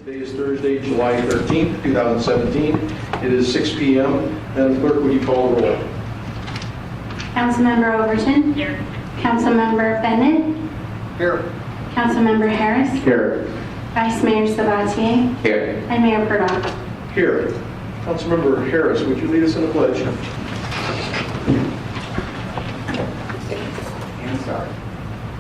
Today is Thursday, July 13th, 2017. It is 6 p.m. Madam Clerk, would you call the roll? Councilmember Overton. Here. Councilmember Bennett. Here. Councilmember Harris. Here. Vice Mayor Sabatier. Here. And Mayor Purdue. Here. Councilmember Harris, would you lead us in the pledge? And start.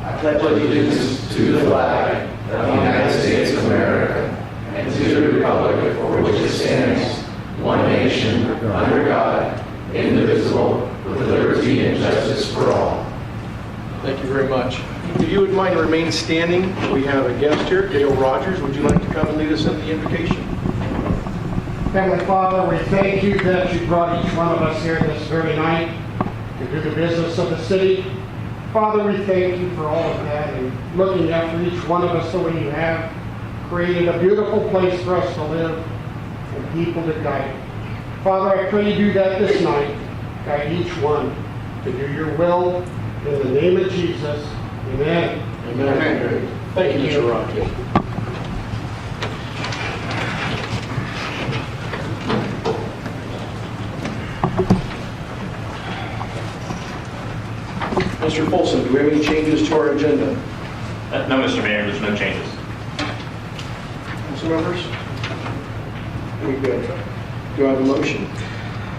I pledge allegiance to the flag of the United States of America and to the republic for which it stands, one nation, under God, indivisible, with liberty and justice for all. Thank you very much. If you would mind remain standing, we have a guest here, Dale Rogers. Would you like to come and lead us in the invocation? Heavenly Father, we thank you that you brought each one of us here this very night to do the business of the city. Father, we thank you for all of that and looking after each one of us the way you have created a beautiful place for us to live and people to guide. Father, I pray you do that this night. Guide each one to do your will in the name of Jesus. Amen. Amen. Thank you, Mr. Rogers. Mr. Folsom, do we have any changes to our agenda? No, Mr. Mayor, there's no changes. Council members? We good? Do I have a motion?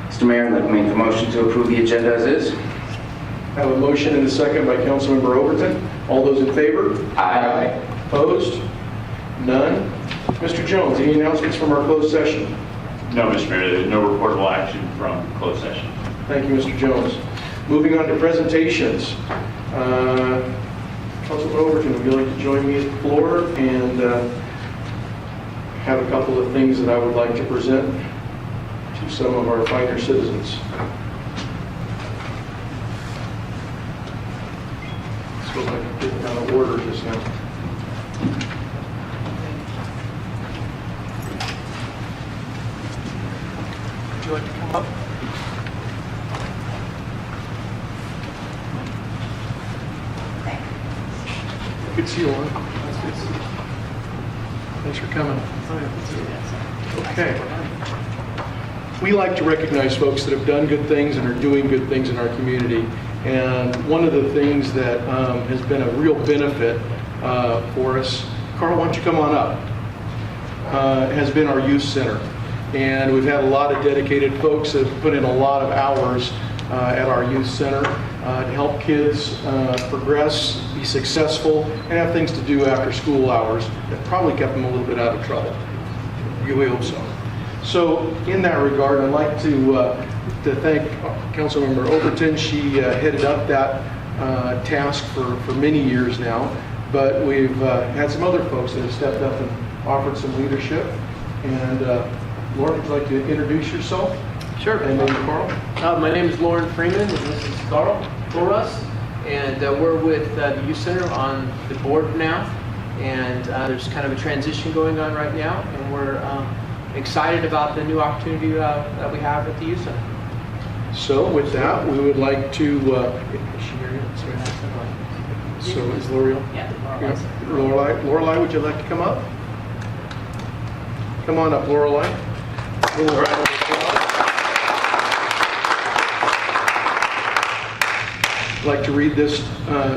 Mr. Mayor, I'd like to make the motion to approve the agenda as is. I have a motion and a second by Councilmember Overton. All those in favor? Aye. Opposed? None. Mr. Jones, any announcements from our closed session? No, Mr. Mayor, there's no reportable action from closed session. Thank you, Mr. Jones. Moving on to presentations. Councilman Overton, would you like to join me at the floor and have a couple of things that I would like to present to some of our finer citizens. Let's go back and get out of order just now. Would you like to come up? Good to see you, Lauren. Thanks for coming. Okay. We like to recognize folks that have done good things and are doing good things in our community. And one of the things that has been a real benefit for us, Carl, why don't you come on up, has been our youth center. And we've had a lot of dedicated folks that have put in a lot of hours at our youth center to help kids progress, be successful, and have things to do after school hours that probably kept them a little bit out of trouble. We hope so. So in that regard, I'd like to thank Councilmember Overton. She headed up that task for many years now, but we've had some other folks that have stepped up and offered some leadership. And Lauren, would you like to introduce yourself? Sure. And then Carl? My name is Lauren Freeman, and this is Carl Flores, and we're with the Youth Center on the board now, and there's kind of a transition going on right now, and we're excited about the new opportunity that we have at the Youth Center. So with that, we would like to, so is L'Oreal? Yeah. Lorelei, would you like to come up? Come on up, Lorelei. I'd like to read this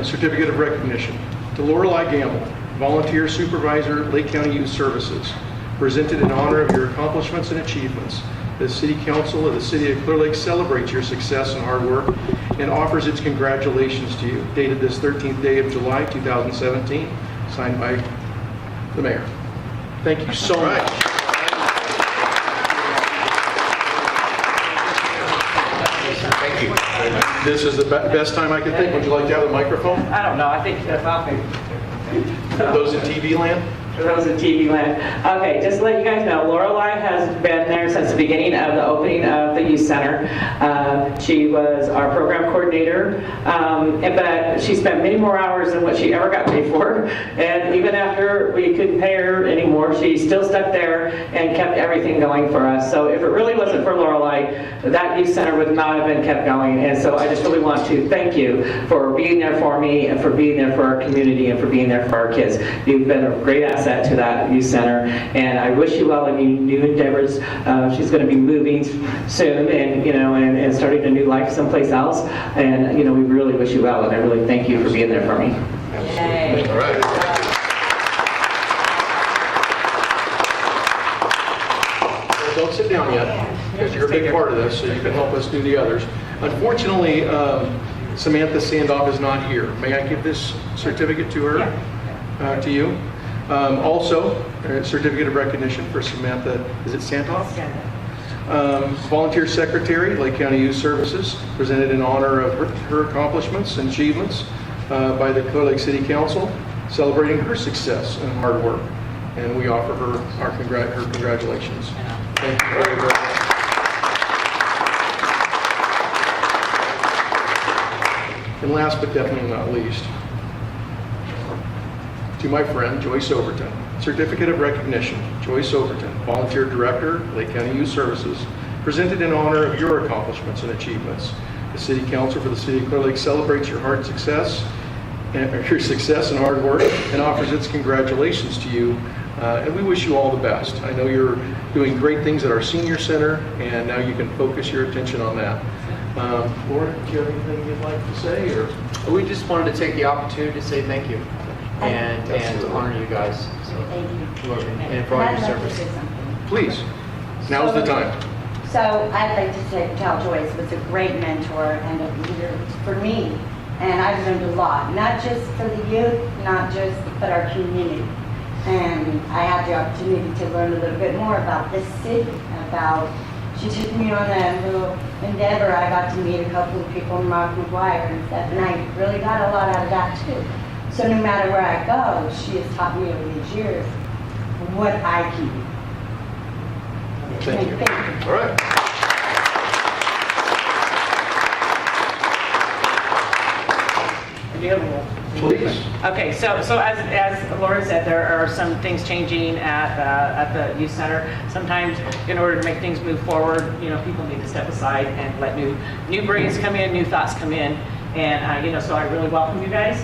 certificate of recognition. To Lorelei Gamble, Volunteer Supervisor, Lake County Youth Services, presented in honor of your accomplishments and achievements. The City Council of the City of Clearlake celebrates your success and hard work and offers its congratulations to you. Dated this 13th day of July, 2017, signed by the Mayor. Thank you so much. Thank you. This is the best time I could think. Would you like to have a microphone? I don't know. I think that's awesome. Those in TV land? For those in TV land. Okay, just to let you guys know, Lorelei has been there since the beginning of the opening of the youth center. She was our program coordinator, but she spent many more hours than what she ever got paid for. And even after we couldn't pay her anymore, she still stuck there and kept everything going for us. So if it really wasn't for Lorelei, that youth center would not have been kept going. And so I just really want to thank you for being there for me and for being there for our community and for being there for our kids. You've been a great asset asset to that youth center. And I wish you well in your new endeavors. She's going to be moving soon, and and starting a new life someplace else. And we really wish you well, and I really thank you for being there for me. All right. Well, don't sit down yet, because you're a big part of this, so you can help us do the others. Unfortunately, Samantha Sandoff is not here. May I give this certificate to her, to you? Also, a certificate of recognition for Samantha, is it Sandoff? Volunteer Secretary, Lake County Youth Services, presented in honor of her accomplishments and achievements by the Clearlake City Council, celebrating her success and hard work. And we offer her her congratulations. Thank you very, very much. And last but definitely not least, to my friend Joyce Overton, certificate of recognition. Joyce Overton, Volunteer Director, Lake County Youth Services, presented in honor of your accomplishments and achievements. The City Council for the City of Clear Lake celebrates your success and hard work, and offers its congratulations to you. And we wish you all the best. I know you're doing great things at our senior center, and now you can focus your attention on that. Laura, do you have anything you'd like to say? Or We just wanted to take the opportunity to say thank you and to honor you guys. So, Thank you. and for all your I'd like to service. say something. please, now's the time. So I'd like to tell Joyce was a great mentor and a leader for me. And I've learned a lot, not just for the youth, but our community. And I had the opportunity to learn a little bit more about this city, she took me on a little endeavor. I got to meet a couple of people in Rock McGuire and stuff, and I really got a lot out of that too. So no matter where I go, she has taught me over these years what I can do. Thank you. Thank you. All right. Do you have a role? Please. Okay, so as Laura said, there are some things changing at the youth center. Sometimes, in order to make things move forward, people need to step aside and let new brains come in, new thoughts come in, and so I really welcome you guys.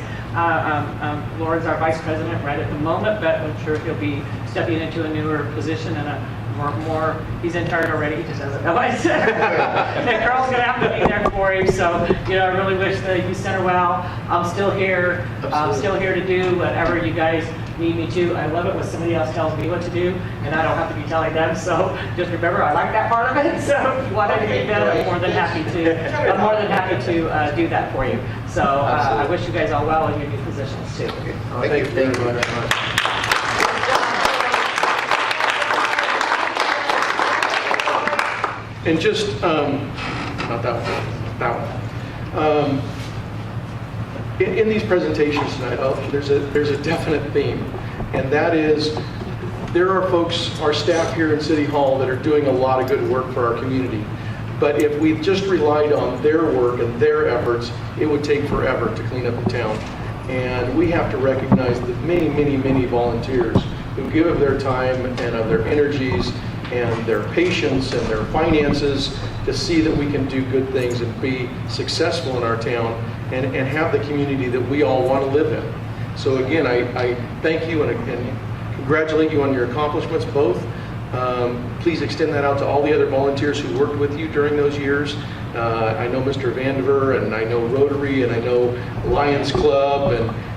Laura's our vice president right at the moment, but I'm sure he'll be stepping into a newer position and a more, he's in charge already, he just doesn't know it. And Carl's gonna have to be there for him, so, I really wish the youth center well. I'm still here. I'm still here to do whatever you guys need me to. I love it when somebody else tells me what to do, and I don't have to be telling them, so just remember, I like that part of it, so if you want to get done, I'm more than happy to do that for you. So I wish you guys all well in your new positions too. Thank you very much. And just, not that one, that one. In these presentations tonight, there's a definite theme, and that is there are folks, our staff here in City Hall, that are doing a lot of good work for our community. But if we just relied on their work and their efforts, it would take forever to clean up the town. And we have to recognize the many, many, many volunteers who give of their time and of their energies and their patience and their finances to see that we can do good things and be successful in our town and have the community that we all want to live in. So again, I thank you and congratulate you on your accomplishments both. Please extend that out to all the other volunteers who worked with you during those years. I know Mr. Vandiver, and I know Rotary, and I know Lions Club,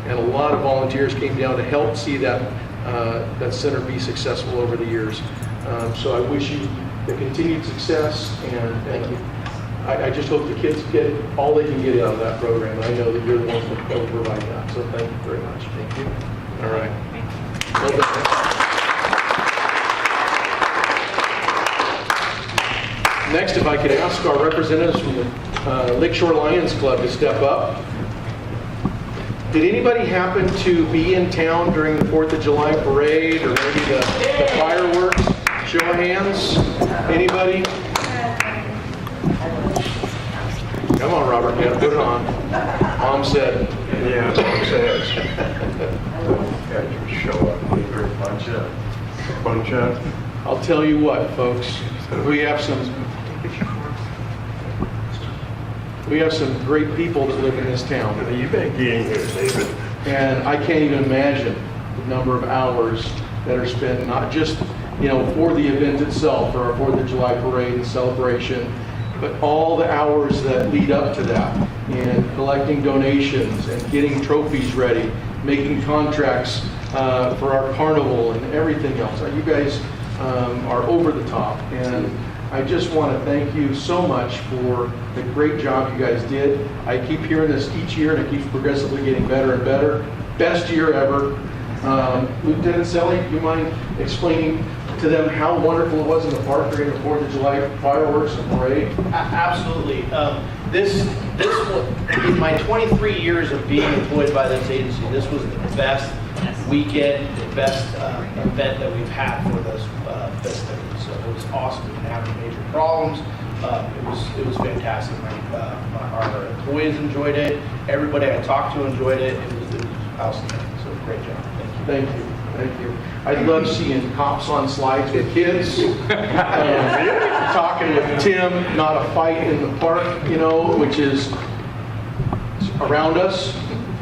and a lot of volunteers came down to help see that center be successful over the years. So I wish you the continued success, and thank you. I just hope the kids get all they can get out of that program. I know that you're the ones that will provide that. So thank you very much. Thank you. All right. Well done. Next, if I could ask our representatives from the Lakeshore Lions Club to step up. Did anybody happen to be in town during the 4th of July parade or maybe the fireworks? Show of hands. Anybody? Come on, Robert. Yeah, put it on. Mom said. Yeah, Mom says. Guys show up. Bunch up. I'll tell you what, folks. We have some great people that live in this town. You better get in here, David. And I can't even imagine number of hours that are spent, not just, for the event itself, or our 4th of July parade and celebration, but all the hours that lead up to that, and collecting donations and getting trophies ready, making contracts for our carnival and everything else. You guys are over the top, and I just want to thank you so much for the great job you guys did. I keep hearing this each year, and it keeps progressively getting better and better. Best year ever. Lieutenant Selly, do you mind explaining to them how wonderful it was in the park during the 4th of July fireworks and parade? Absolutely. This in my 23 years of being employed by this agency, this was the best weekend, the best event that we've had for those festivities. So it was awesome. We didn't have any major problems. It was fantastic. Our employees enjoyed it. Everybody I talked to enjoyed it. It was outstanding. So great job. Thank you. Thank you. Thank you. I love seeing cops on slides with kids. Talking with Tim, not a fight in the park, which is around us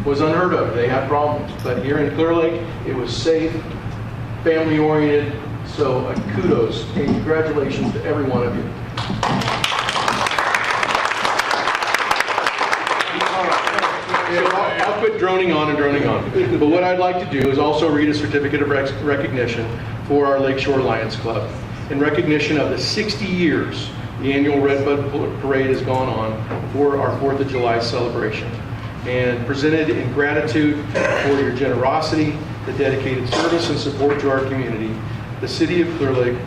was unheard of. They had problems. But here in Clearlake, it was safe, family oriented. So kudos and congratulations to every one of you. I'll quit droning on and droning on. But what I'd like to do is also read a certificate of recognition for our Lakeshore Lions Club in recognition of the 60 years the annual Redbud Parade has gone on for our 4th of July celebration, and presented in gratitude for your generosity, the dedicated service and support to our community. The City of Clearlake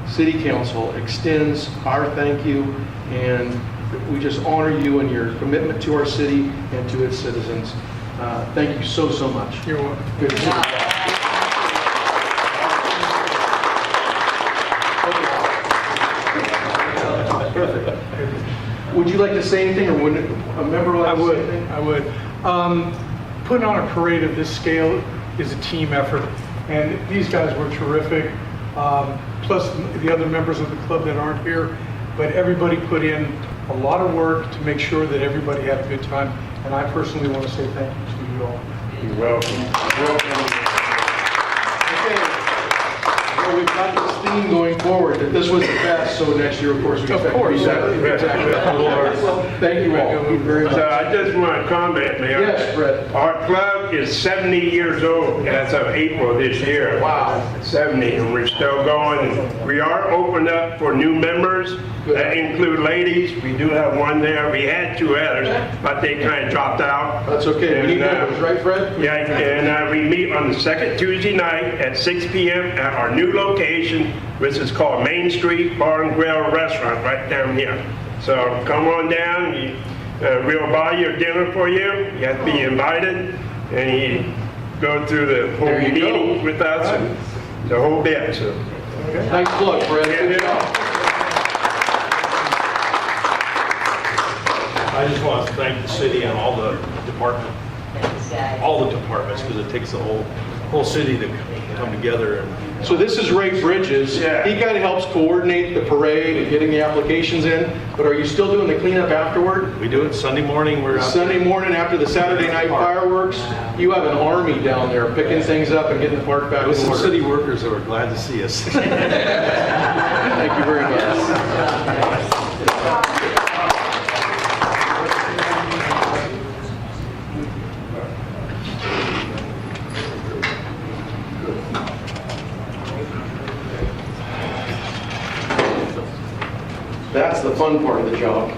City Council extends our thank you, and we just honor you and your commitment to our city and to its citizens. Thank you so much. You're welcome. Good to see you. Perfect. Would you like to say anything, or would a member like to say anything? I would. Putting on a parade of this scale is a team effort, and these guys were terrific. Plus the other members of the club that aren't here, but everybody put in a lot of work to make sure that everybody had a good time, and I personally want to say thank you to you all. You're welcome. Okay. Well, we've got this theme going forward that this was the best, so next year, of course, we expect to be better. Exactly. Well, thank you all very much. So I just want to comment, Mayor. Yes, Fred. Our club is 70 years old as of April this year. Wow. 70, and we're still going. We are open up for new members. That include ladies. We do have one there. We had 2 others, but they kind of dropped out. That's okay. We need And, members, right, Fred? Yeah, and we meet on the second Tuesday night at 6 p.m. at our new location, which is called Main Street Bar and Grill Restaurant right down here. So come on down. We'll buy your dinner for you. You have to be invited, and you go through the whole meeting with us, and the whole bit. So. Nice plug, Fred. Good job. I just want to thank the city and all the departments, because it takes the whole city to come together. And So this is Ray Bridges. Yeah. He kind of helps coordinate the parade and getting the applications in. But are you still doing the cleanup afterward? we do it Sunday morning. We're out Sunday morning after the Saturday night fireworks, you have an army down there picking things up and getting the park back there with in some order. city workers that were glad to see us. Thank you very much. That's the fun part of the job.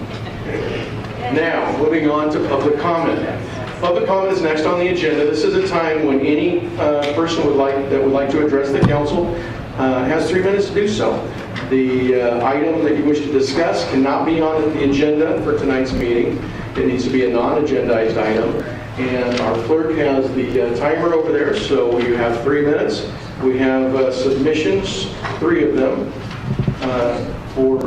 Now, moving on to public comment. Public comment is next on the agenda. This is a time when any person would like to address the council has 3 minutes to do so. The item that you wish to discuss cannot be on the agenda for tonight's meeting. It needs to be a non-agendized item. And our clerk has the timer over there, so you have 3 minutes. We have submissions, 3 of them. For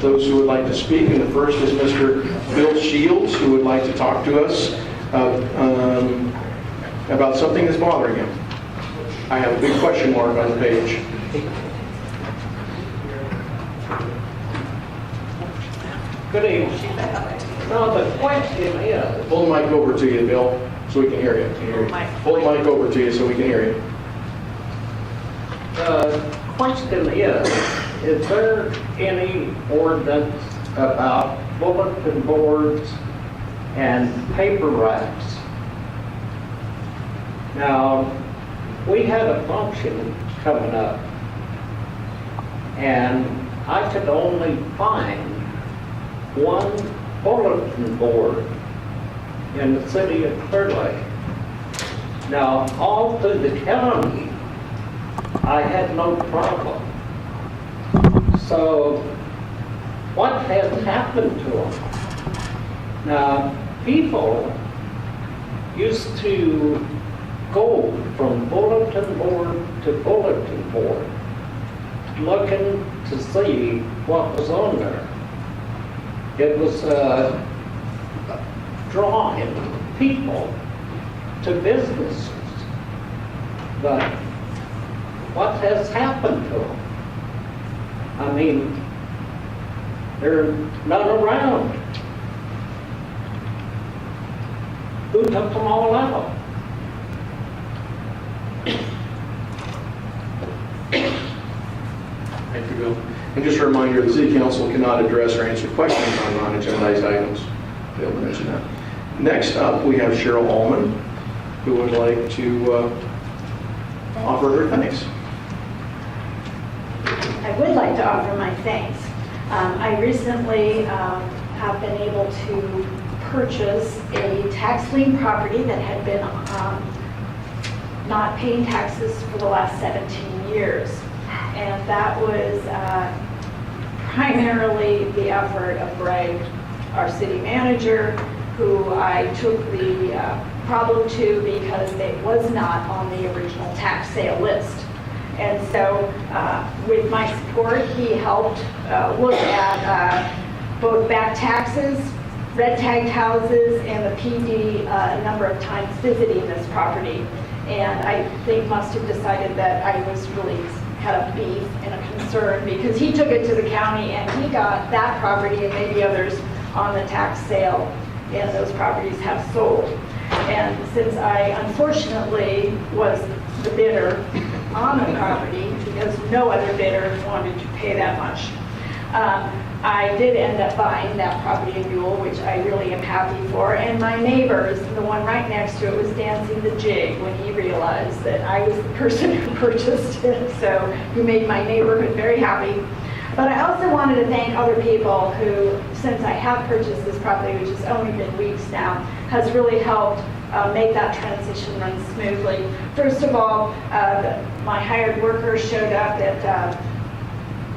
those who would like to speak, and the first is Mr. Bill Shields, who would like to talk to us about something that's bothering him. I have a big question mark on the page. Good evening. Well, the question, Pull the mic over to you, Bill. so we can hear you. Pull the mic over to you so we can hear you. Question is there any ordinance about bulletin boards and paper racks? Now, we had a function coming up, and I could only find one bulletin board in the city of Clearlake. Now, all through the county, I had no problem. So, what has happened to them? Now, people used to go from bulletin board to bulletin board, looking to see what was on there. It was drawing people to businesses. But what has happened to them? I mean, they're not around. Who took them all out? Thank you, Bill. And just a reminder, the city council cannot address or answer questions on non-agendized items. Bill mentioned that. Next up, we have Cheryl Allman, who would like to offer her thanks. I would like to offer my thanks. I recently have been able to purchase a tax lien property that had been not paying taxes for the last 17 years. And that was primarily the effort of Greg, our city manager, who I took the problem to because it was not on the original tax sale list. And so with my support, he helped look at both back taxes, red tagged houses, and the PD a number of times visiting this property. And I think must have decided that I was really had a beef and a concern because he took it to the county and he got that property and maybe others on the tax sale, and those properties have sold. And since I unfortunately was the bidder on the property because no other bidder wanted to pay that much, I did end up buying that property in Buell, which I really am happy for. And my neighbors, the one right next to it, was dancing the jig when he realized that I was the person who purchased it. So he made my neighborhood very happy. But I also wanted to thank other people who, since I have purchased this property, which has only been weeks now, has really helped make that transition run smoothly. First of all, my hired workers showed up at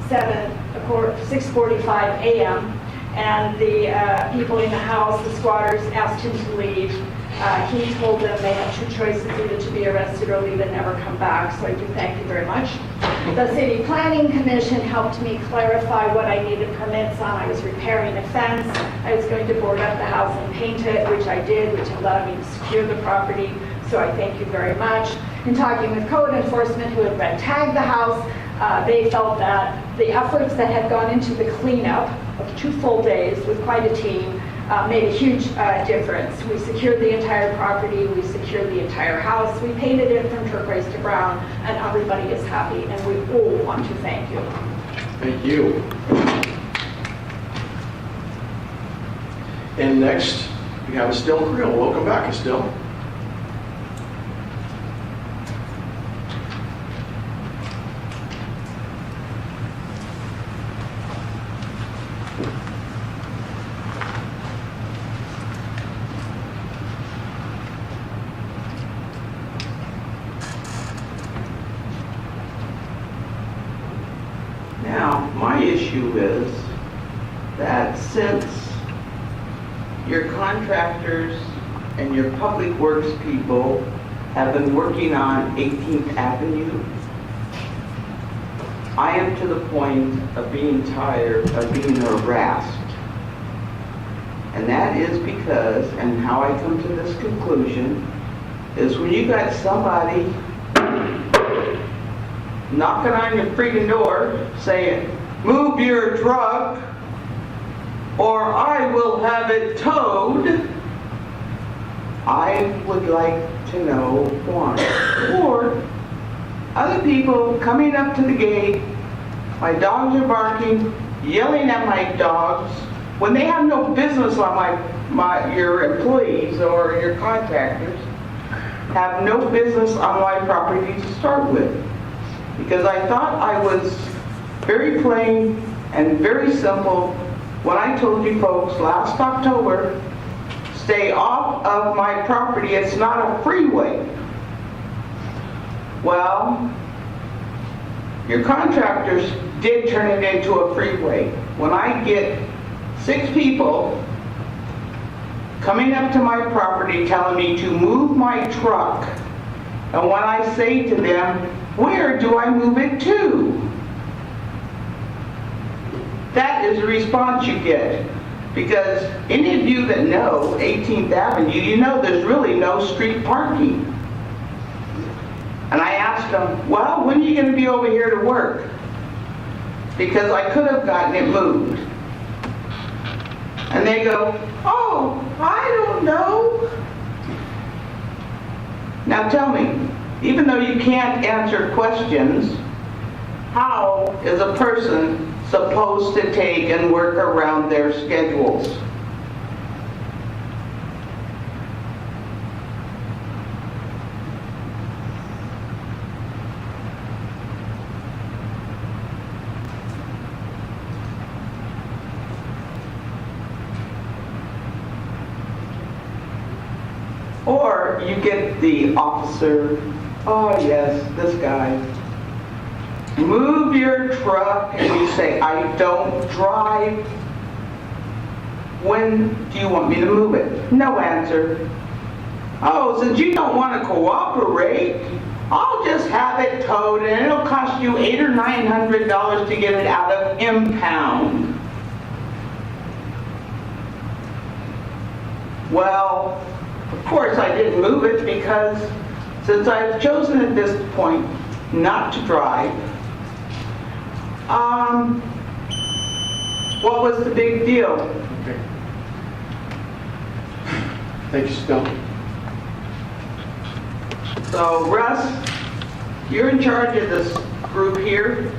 6:45 a.m. and the people in the house, the squatters, asked him to leave. He told them they had two choices, either to be arrested or leave and never come back. So I do thank you very much. The City Planning Commission helped me clarify what I needed permits on. I was repairing a fence. I was going to board up the house and paint it, which I did, which allowed me to secure the property. So I thank you very much. In talking with code enforcement who had red tagged the house, they felt that the efforts that had gone into the cleanup of 2 full days with quite a team made a huge difference. We secured the entire property, we secured the entire house, we painted it from turquoise to brown, and everybody is happy, and we all want to thank you. Thank you. And next, we have Estelle Creel. Welcome back, Estelle. Now, my issue is that since your contractors and your public works people have been working on 18th Avenue, I am to the point of being tired of being harassed. And that is because, and how I come to this conclusion, is when you got somebody knocking on your freaking door saying, move your truck or I will have it towed, I would like to know why. Or other people coming up to the gate, my dogs are barking, yelling at my dogs, when they have no business on your employees or your contractors, have no business on my property to start with. Because I thought I was very plain and very simple when I told you folks last October, stay off of my property, it's not a freeway. Well, your contractors did turn it into a freeway. When I get 6 people coming up to my property telling me to move my truck, and when I say to them, where do I move it to? That is the response you get. Because any of you that know 18th Avenue, you know there's really no street parking. And I asked them, well, when are you going to be over here to work? Because I could have gotten it moved. And they go, oh, I don't know. Now tell me, even though you can't answer questions, how is a person supposed to take and work around their schedules? Or you get the officer, oh yes, this guy, move your truck, and you say, I don't drive. When do you want me to move it? No answer. Oh, since you don't want to cooperate, I'll just have it towed and it'll cost you $800 or $900 to get it out of impound. Well, of course I didn't move it because since I've chosen at this point not to drive, what was the big deal? Okay. Thank you, Stella. So Russ, you're in charge of this group here.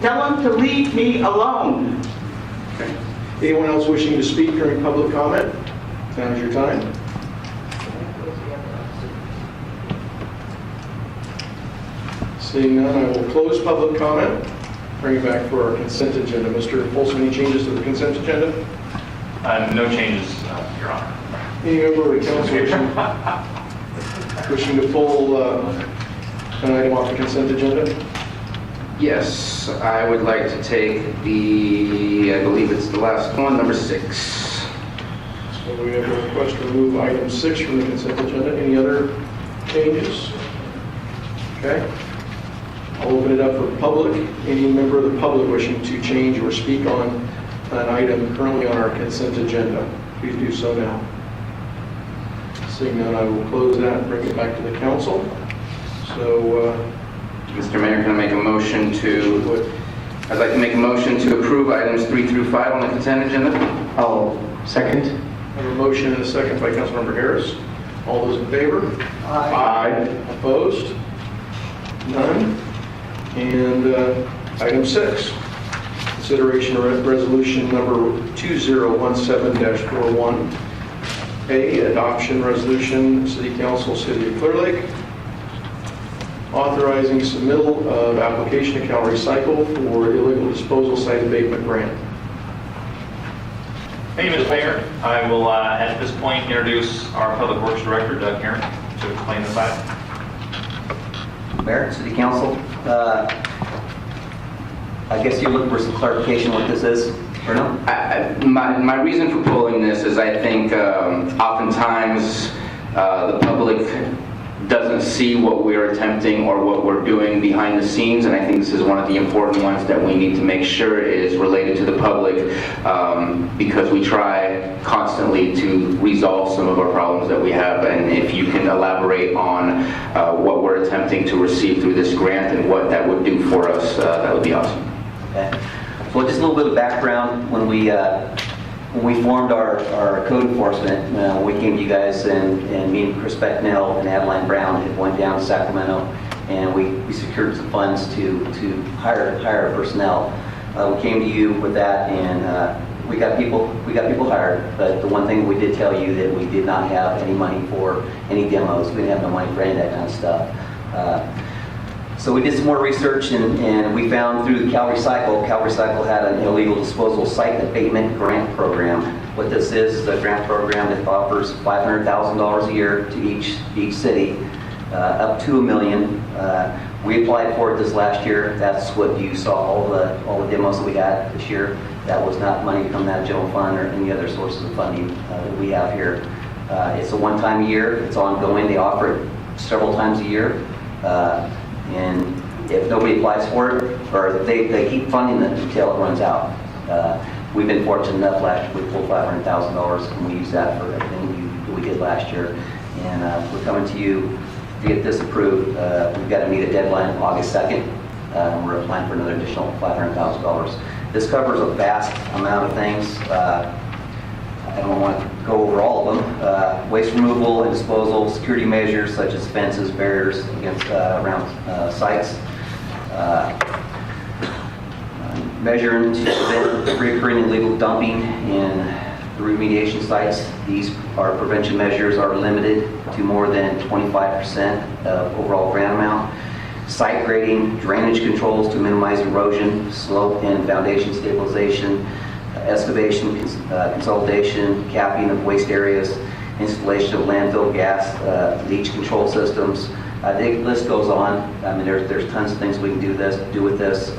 Tell them to leave me alone. Okay. Anyone else wishing to speak during public comment? Now's your time. Seeing none, I will close public comment. Bring it back for our consent agenda. Mr. Folsom, any changes to the consent agenda? No changes, Your Honor. Any member of the council wishing to pull an item off the consent agenda? Yes, I would like to take I believe it's the last one, number 6. So we have a request to remove item 6 from the consent agenda. Any other changes? Okay. I'll open it up for public. Any member of the public wishing to change or speak on an item currently on our consent agenda, please do so now. Seeing none, I will close that and bring it back to the council. So, Mr. Mayor, can I make a motion I'd like to make a motion to approve items 3 through 5 on the consent agenda. I'll second. I have a motion and a second by Councilmember Harris. All those in favor? Aye. Opposed? None. And item 6, consideration of resolution number 2017-41A, adoption resolution, City Council, City of Clearlake, authorizing submittal of application to Cal Recycle for illegal disposal site abatement grant. Thank you, Mr. Mayor. I will, at this point, introduce our Public Works Director, Doug Herron, to explain this item. Mayor, City Council, I guess you're looking for some clarification what this is, or no? My reason for pulling this is I think oftentimes the public doesn't see what we're attempting or what we're doing behind the scenes, and I think this is one of the important ones that we need to make sure is related to the public, because we try constantly to resolve some of our problems that we have. And if you can elaborate on what we're attempting to receive through this grant and what that would do for us, that would be awesome. Okay. Well, just a little bit of background. When we when we formed our code enforcement, we came to you guys and me and Chris Becknell and Adeline Brown had went down to Sacramento and we secured some funds to hire personnel. We came to you with that and we got people hired, but the one thing we did tell you that we did not have any money for any demos. We didn't have no money for any of that kind of stuff. So we did some more research and we found through the Cal Recycle had an illegal disposal site abatement grant program. What this is a grant program that offers $500,000 a year to each city, up to $1 million. We applied for it this last year. That's what you saw, all the demos that we had this year. That was not money from that general fund or any other sources of funding that we have here. It's a one-time a year. It's ongoing. They offer it several times a year. And if nobody applies for it, or they keep funding it until it runs out. We've been fortunate enough last year we pulled $500,000 and we used that for everything we did last year. And we're coming to you to get this approved. We've got to meet a deadline August 2nd. We're applying for another additional $500,000. This covers a vast amount of things. I don't want to go over all of them. Waste removal and disposal, security measures such as fences, barriers against around sites. Measuring to prevent recurring illegal dumping in the remediation sites. These prevention measures are limited to more than 25% of overall grant amount. Site grading, drainage controls to minimize erosion, slope and foundation stabilization, excavation, consolidation, capping of waste areas, installation of landfill gas, leach control systems. The list goes on. I mean, there's tons of things we can do with this.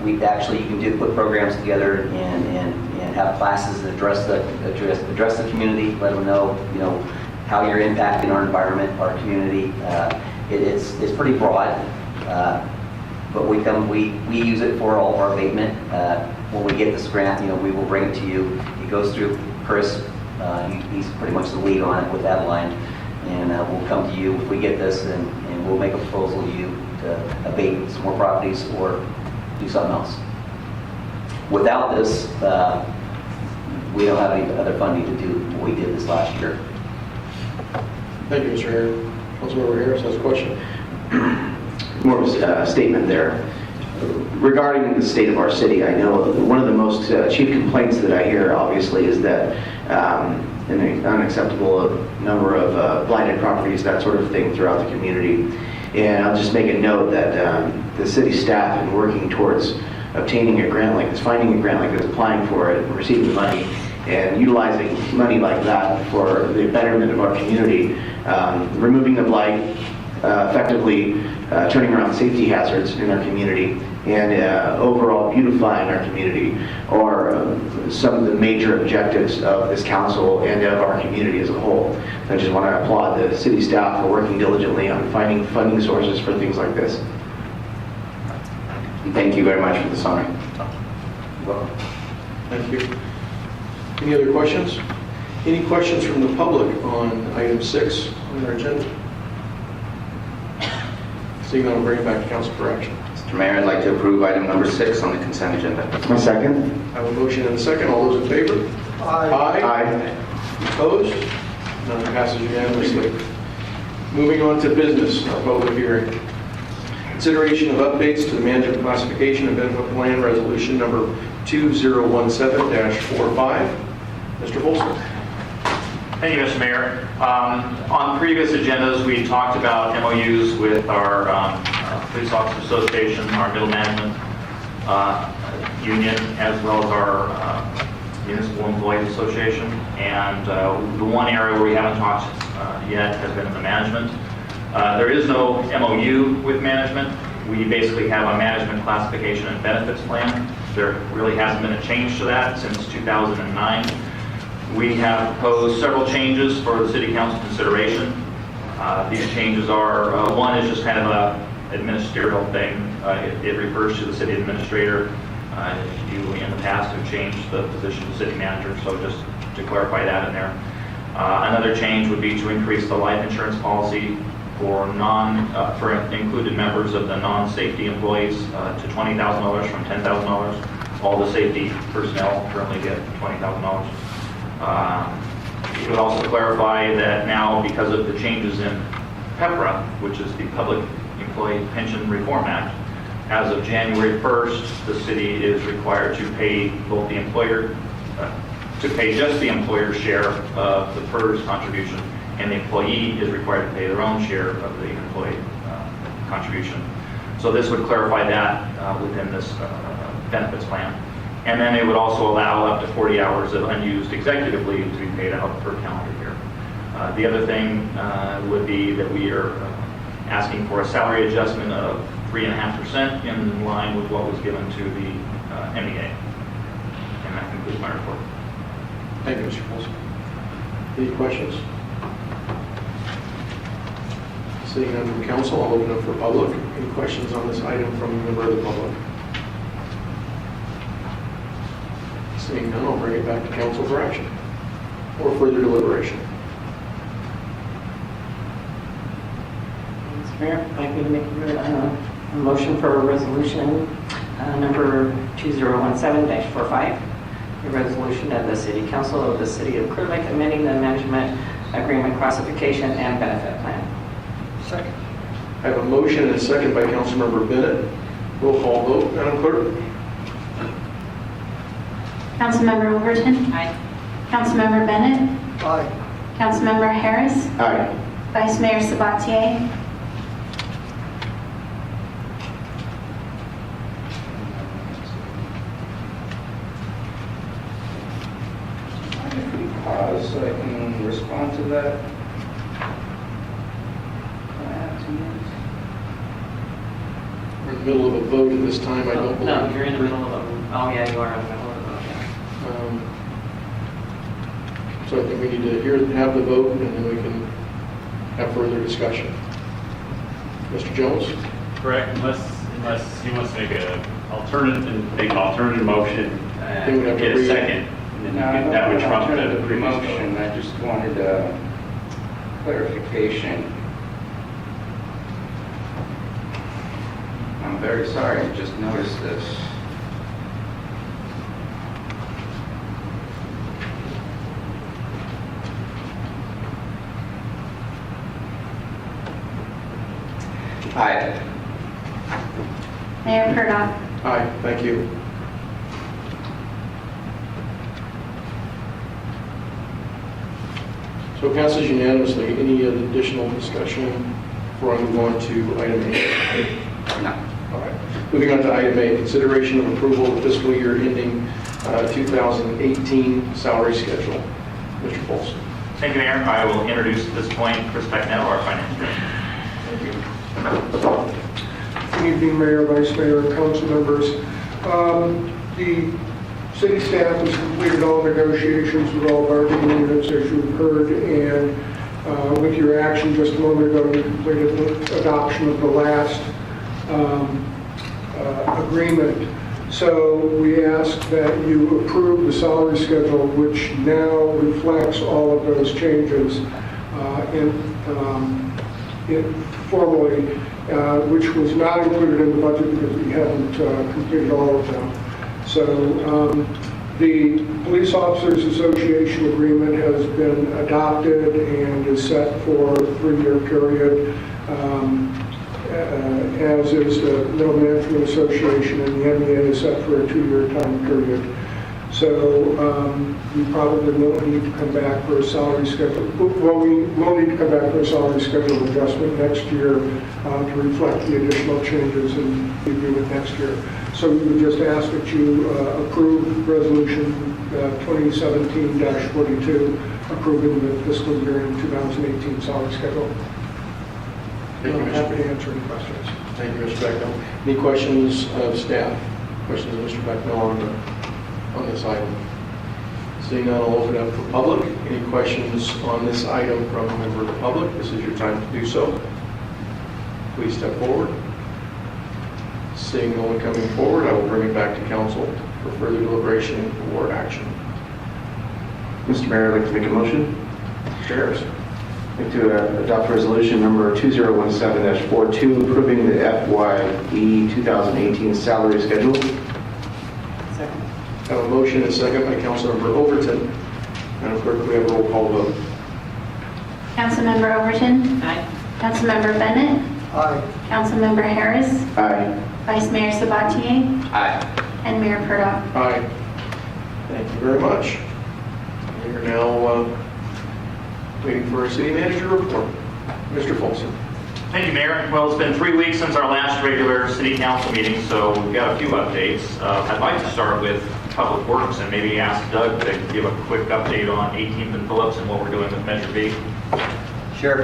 You can put programs together and have classes that address the community, let them know, how you're impacting our environment, our community. It's pretty broad. But we use it for all of our abatement. When we get this grant, we will bring it to you. It goes through Chris. He's pretty much the lead on it with Adeline. And we'll come to you if we get this, and we'll make a proposal to you to abate some more properties or do something else. Without this, we don't have any other funding to do what we did this last year. Thank you, Mr. Harris. Councilmember Harris has a question. More of a statement there. Regarding the state of our city, I know one of the most chief complaints that I hear, obviously, is that an unacceptable number of blighted properties, that sort of thing, throughout the community. And I'll just make a note that the city staff is working towards obtaining a grant like this, finding a grant like this, applying for it, receiving the money, and utilizing money like that for the betterment of our community, removing the blight, effectively turning around safety hazards in our community, and overall beautifying our community are some of the major objectives of this council and of our community as a whole. I just want to applaud the city staff for working diligently on finding funding sources for things like this. Thank you very much for the summary. Thank you. Any other questions? Any questions from the public on item 6 on our agenda? Seeing none, I'll bring it back to council for action. Mr. Mayor, I'd like to approve item number 6 on the consent agenda. My second. I have a motion and a second. All those in favor? Aye. Aye. Opposed? None, passes unanimously. Moving on to business, our public hearing. Consideration of updates to the management classification and benefit plan resolution number 2017-45. Mr. Bolster. Thank you, Mr. Mayor. On previous agendas, we talked about MOUs with our Police Officers Association, our middle management union, as well as our Municipal Employees Association. And the one area where we haven't talked yet has been the management. There is no MOU with management. We basically have a management classification and benefits plan. There really hasn't been a change to that since 2009. We have proposed several changes for the City Council consideration. These changes are, one is just kind of a administrative thing. It refers to the city administrator. You in the past have changed the position of city manager, so just to clarify that in there. Another change would be to increase the life insurance policy for included members of the non-safety employees to $20,000 from $10,000. All the safety personnel currently get $20,000. It would also clarify that now, because of the changes in PEPRA, which is the Public Employee Pension Reform Act, as of January 1st, the city is required to pay both the employer, to pay just the employer's share of the PERS contribution, and the employee is required to pay their own share of the employee contribution. So this would clarify that within this benefits plan. And then it would also allow up to 40 hours of unused executive leave to be paid out per calendar year. The other thing would be that we are asking for a salary adjustment of 3.5% in line with what was given to the MEA. And that concludes my report. Thank you, Mr. Polson. Any questions? Seeing none from council, I'll open up for public. Any questions on this item from a member of the public? Seeing none, I'll bring it back to council for action or further deliberation. Mr. Mayor, I'd like me to make a motion for a resolution number 2017-45, a resolution of the City Council of the City of Clearlake amending the management agreement classification and benefit plan. Second. I have a motion and a second by Councilmember Bennett. Roll call vote, Madam Clerk. Councilmember Overton. Aye. Councilmember Bennett. Aye. Councilmember Harris. Aye. Vice Mayor Sabatier. If we pause so I can respond to that. We're in the middle of a vote at this time, I don't believe. No, you're in the middle of a, oh yeah, you are in the middle of a vote, yeah. So I think we need to have the vote, and then we can have further discussion. Mr. Jones? Correct, unless he wants to make an alternative motion They would have and to get a read it. second. And then that would trump the previous motion. motion. I just wanted clarification. I'm very sorry, I just noticed this. Aye. Mayor Purdock. Aye, thank you. So it passes unanimously. Any additional discussion before I move on to item A? No. All right. Moving on to item A, consideration of approval of fiscal year ending 2018 salary schedule. Mr. Polson. Thank you, Mayor. I will introduce at this point Chris Becknell, our finance director. Good evening, Mayor, Vice Mayor, and council members. The city staff has completed all negotiations with all bargaining units, as you've heard, and with your action just a moment ago, you completed the adoption of the last agreement. So we ask that you approve the salary schedule, which now reflects all of those changes formally, which was not included in the budget because we hadn't completed all of them. So the Police Officers Association agreement has been adopted and is set for a 3-year period, as is the Middle Management Association, and the MEA is set for a 2-year time period. So we probably won't need to come back for a salary schedule. Well, we will need to come back for a salary schedule adjustment next year to reflect the additional changes in the agreement next year. So we would just ask that you approve Resolution 2017-42, approving the fiscal year in 2018 salary schedule. Thank you, I'm Mr. happy to answer any questions. Thank you, Mr. Becknell. Any questions of staff? Questions of Mr. Becknell on this item? Seeing none, I'll open it up for public. Any questions on this item from a member of the public? This is your time to do so. Please step forward. Seeing no one coming forward, I will bring it back to council for further deliberation or action. Mr. Mayor, I'd like to make a motion. Mr. Harris. I'd like to adopt resolution number 2017-42, approving the FYE 2018 salary schedule. Second. Have a motion and a second by Councilmember Overton. Madam Clerk, we have a roll call vote. Councilmember Overton. Aye. Councilmember Bennett. Aye. Councilmember Harris. Aye. Vice Mayor Sabatier. Aye. And Mayor Purdock. Aye. Thank you very much. We are now waiting for our city manager report. Mr. Folsom. Thank you, Mayor. Well, it's been 3 weeks since our last regular city council meeting, so we've got a few updates. I'd like to start with Public Works and maybe ask Doug to give a quick update on 18th and Phillips and what we're doing with Measure B. Sure.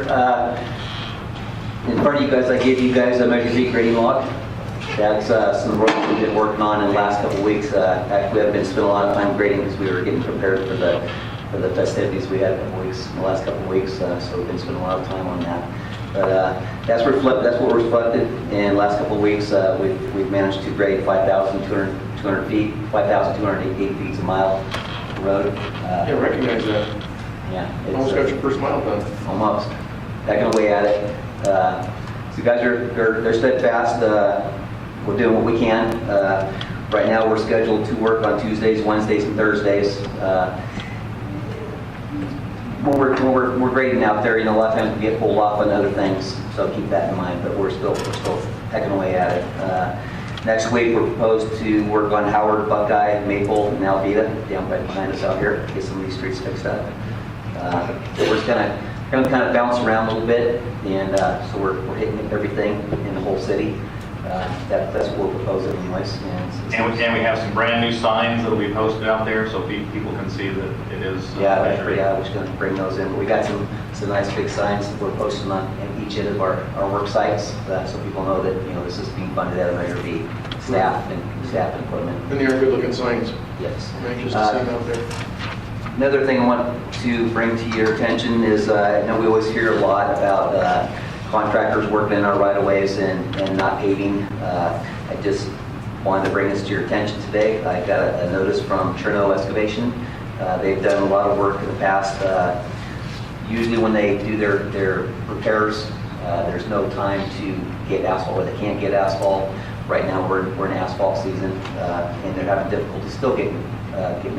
In front of you guys, I gave you guys a Measure B grading log. That's some work we've been working on in the last couple of weeks. Actually, I've been spending a lot of time grading because we were getting prepared for the festivities we had in the last couple of weeks. So we've been spending a lot of time on that. But that's what reflected in the last couple of weeks. We've managed to grade 5,200 feet, 5,288 feet a mile of road. Yeah, recognize that. Yeah. Almost got your first mile done. Almost. Backing away at it. So guys they're steadfast. We're doing what we can. Right now we're scheduled to work on Tuesdays, Wednesdays, and Thursdays. When we're grading out there, a lot of times we get pulled off on other things, so keep that in mind. But we're still hecking away at it. Next week we're proposed to work on Howard, Buckeye, Maple, and Alveda down right behind us out here. Get some of these streets fixed up. So we're just gonna kind of bounce around a little bit, and so we're hitting everything in the whole city. That's what we're proposing anyways. And we have some brand new signs that will be posted out there so people can see that it is. Yeah, we're just going to bring those in. We got some nice big signs that we're posting on each end of our work sites, so people know that this is being funded out of Measure B. Staff and equipment. And they are good looking signs. Yes. I'm anxious to see them out there. Another thing I want to bring to your attention is I know we always hear a lot about contractors working in our right-of-ways and not paving. I just wanted to bring this to your attention today. I got a notice from Cherno Excavation. They've done a lot of work in the past. Usually when they do their repairs, there's no time to get asphalt, or they can't get asphalt. Right now we're in asphalt season, and they're having difficulty still getting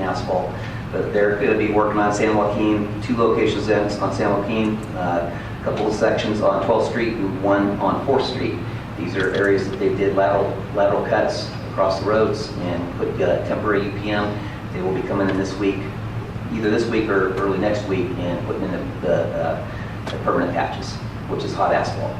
asphalt. But they're going to be working on San Joaquin, 2 locations on San Joaquin, a couple of sections on 12th Street and one on 4th Street. These are areas that they did lateral cuts across the roads and put temporary UPM. They will be coming in this week, either this week or early next week, and putting in the permanent patches, which is hot asphalt.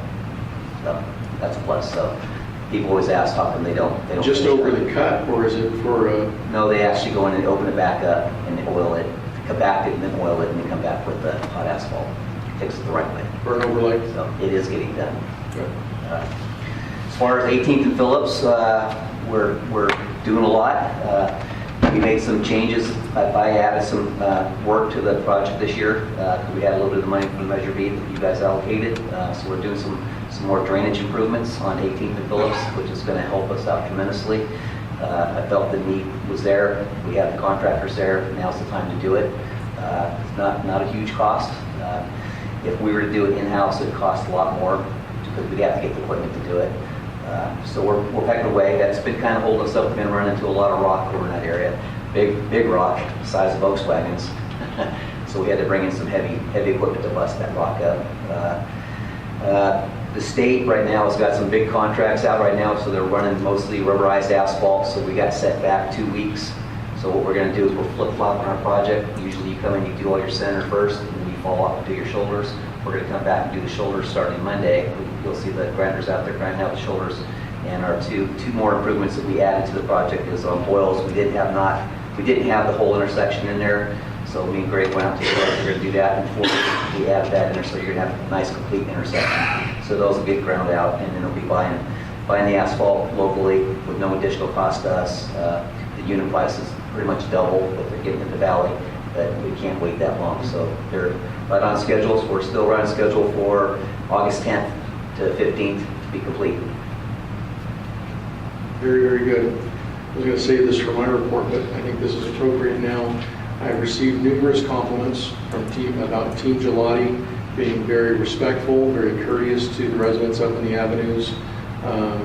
So that's a plus. So people always ask how come they don't Just over the cut, or is it for No, they actually go in and open it back up and they oil it, compact it, and then oil it, and then come back with the hot asphalt. Fix it the right way. Burn overlay? So it is getting done. Good. As far as 18th and Phillips, we're doing a lot. We made some changes. I added some work to the project this year because we had a little bit of money from Measure B that you guys allocated. So we're doing some more drainage improvements on 18th and Phillips, which is going to help us out tremendously. I felt the need was there. We have the contractors there. Now's the time to do it. It's not a huge cost. If we were to do it in-house, it'd cost a lot more because we'd have to get the equipment to do it. So we're pecking away. That's been kind of holding us up. We've been running into a lot of rock over in that area. Big rock, the size of Volkswagens. So we had to bring in some heavy equipment to bust that rock up. The state right now has got some big contracts out right now, so they're running mostly rubberized asphalt. So we got set back 2 weeks. So what we're going to do is we'll flip-flop on our project. Usually you come in, you do all your center first, and then you fall off and do your shoulders. We're going to come back and do the shoulders starting Monday. You'll see the grinders out there grinding out the shoulders. And our two more improvements that we added to the project is on Boyles. We didn't have the whole intersection in there. So me and Greg went out to the road. We're going to do that before we add that in there. So you're going to have a nice complete intersection. So those will get ground out, and then we'll be buying the asphalt locally with no additional cost to us. The unit price is pretty much double what they're getting in the valley, but we can't wait that long. So they're right on schedule. So we're still right on schedule for August 10th to 15th to be complete. Very, very good. I was going to say this for my report, but I think this is appropriate now. I've received numerous compliments from Team Gelati being very respectful, very courteous to the residents up in the avenues,